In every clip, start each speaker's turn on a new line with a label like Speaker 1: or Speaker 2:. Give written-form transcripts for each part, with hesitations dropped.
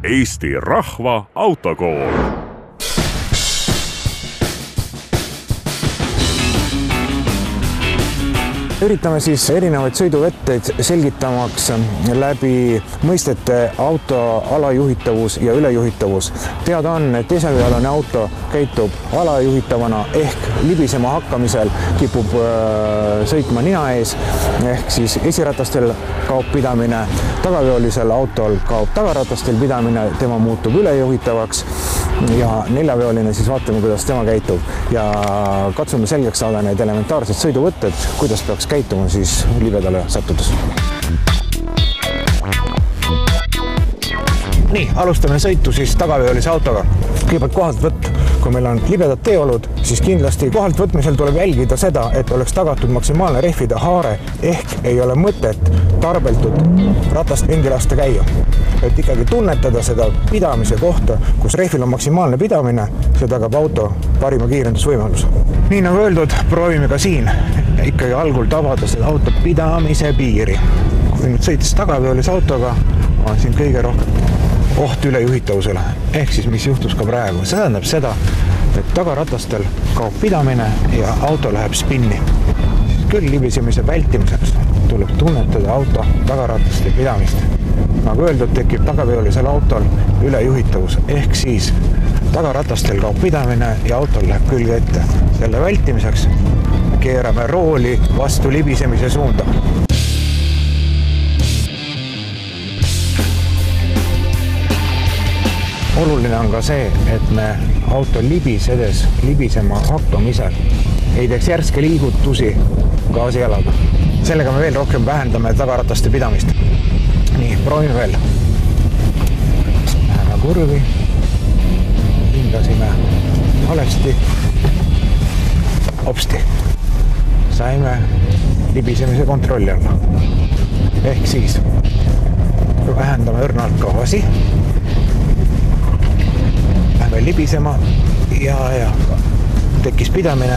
Speaker 1: Eesti Rahva Autokool.
Speaker 2: Üritame siis erinevaid sõiduvõtteid selgitamaks läbi mõistete auto alajuhitavus ja ülejuhitavus. Teada on, et esavealane auto käitub alajuhitavana ehk libisema hakkamisel kipub sõitma nina ees ehk siis esiratastel kaob pidamine, tagaveolisel autol kaob tagaratastel pidamine, tema muutub ülejuhitavaks ja neljaveoline siis vaatame, kuidas tema käitub ja katsume selgeks saada need elementaarsed sõiduvõtted, kuidas peaks käituma siis libedale sattudes. Nii, alustame sõitu siis tagaveolise autoga. Kõigepealt kohalt võtt. Kui meil on libedad teeolud, siis kindlasti kohalt võtmisel tuleb jälgida seda, et oleks tagatud maksimaalne rehvide haare ehk ei ole mõtet tarbeltud ratast ringi lasta käia. Et ikkagi tunnetada seda pidamise kohta, kus rehvil on maksimaalne pidamine, see tagab auto parima kiirendusvõimaluse. Nii nagu öeldud, proovime ka siin ikkagi algul tabada seda auto pidamise piiri. Kui nüüd sõites tagaveolise autoga, on siin kõige rohkem oht ülejuhitavusele. Ehk siis, mis juhtus ka praegu. See tähendab seda, et tagaratastel kaob pidamine ja auto läheb spinni. Küll libisemise vältimiseks tuleb tunnetada auto tagarataste pidamist. Nagu öeldud, tekib tagaveolisel autol ülejuhitavus. Ehk siis tagaratastel kaob pidamine ja autol läheb külge ette. Selle vältimiseks keerame rooli vastu libisemise suunda. Oluline on ka see, et me auto libisedes, libisema hakkamisel ei teeks järske liigutusi gaasijalaga. Sellega me veel rohkem vähendame tagarataste pidamist. Nii, proovime veel. Läheme kurvi. Hindasime valesti. Hopsti. Saime libisemise kontrolli alla. Ehk siis vähendame õrnalt gaasi. Lähme libisema ja tekkis pidamine,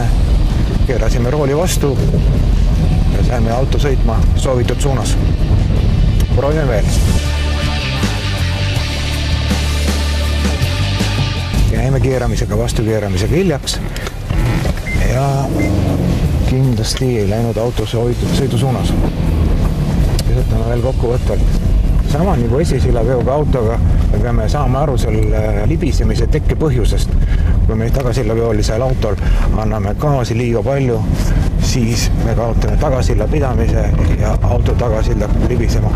Speaker 2: keerasime rooli vastu ja saime auto sõitma soovitud suunas. Proovime veel. Jäime keeramisega vastu keeramisega hiljaks ja kindlasti ei läinud auto soovitud sõidu suunas. Võtame veel kokkuvõtvalt. Sama nagu esisillaveoga autoga me peame saama aru selle libisemise tekke põhjusest. Kui me tagasillaveolisel autol anname gaasi liiga palju, siis me kaotame tagasilla pidamise ja auto tagasilla libisema.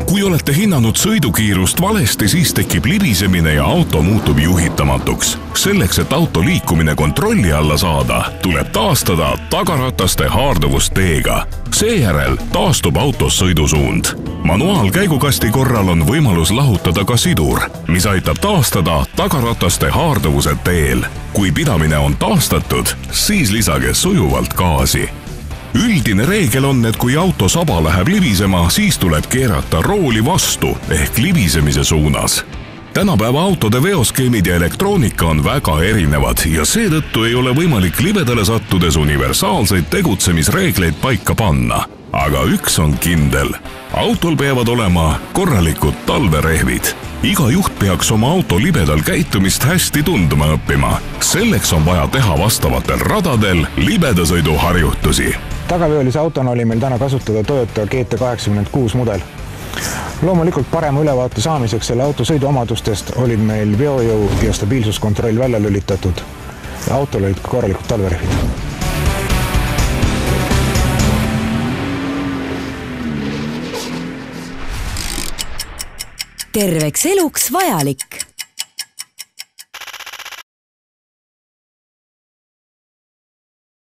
Speaker 1: Kui olete hinnanud sõidukiirust valesti, siis tekib libisemine ja auto muutub juhitamatuks. Selleks, et auto liikumine kontrolli alla saada, tuleb taastada tagarataste haarduvust teega. Seejärel taastub autos sõidusuund. Manuaalkäigukasti korral on võimalus lahutada ka sidur, mis aitab taastada tagarataste haarduvuse teel. Kui pidamine on taastatud, siis lisage sujuvalt gaasi. Üldine reegel on, et kui auto saba läheb libisema, siis tuleb keerata rooli vastu ehk libisemise suunas. Tänapäeva autode veoskeemid ja elektroonika on väga erinevad ja seetõttu ei ole võimalik libedale sattudes universaalseid tegutsemisreegleid paika panna. Aga üks on kindel. Autol peavad olema korralikud talverehvid. Iga juht peaks oma auto libedal käitumist hästi tundma õppima. Selleks on vaja teha vastavatel radadel libedasõidu harjutusi.
Speaker 2: Tagaveolise autona oli meil täna kasutada Toyota GT86 mudel. Loomulikult parema ülevaate saamiseks selle auto sõiduomadustest olid meil veojõu ja stabiilsuskontroll välja lülitatud ja autol olid korralikud talverehvid.
Speaker 3: Terveks eluks vajalik.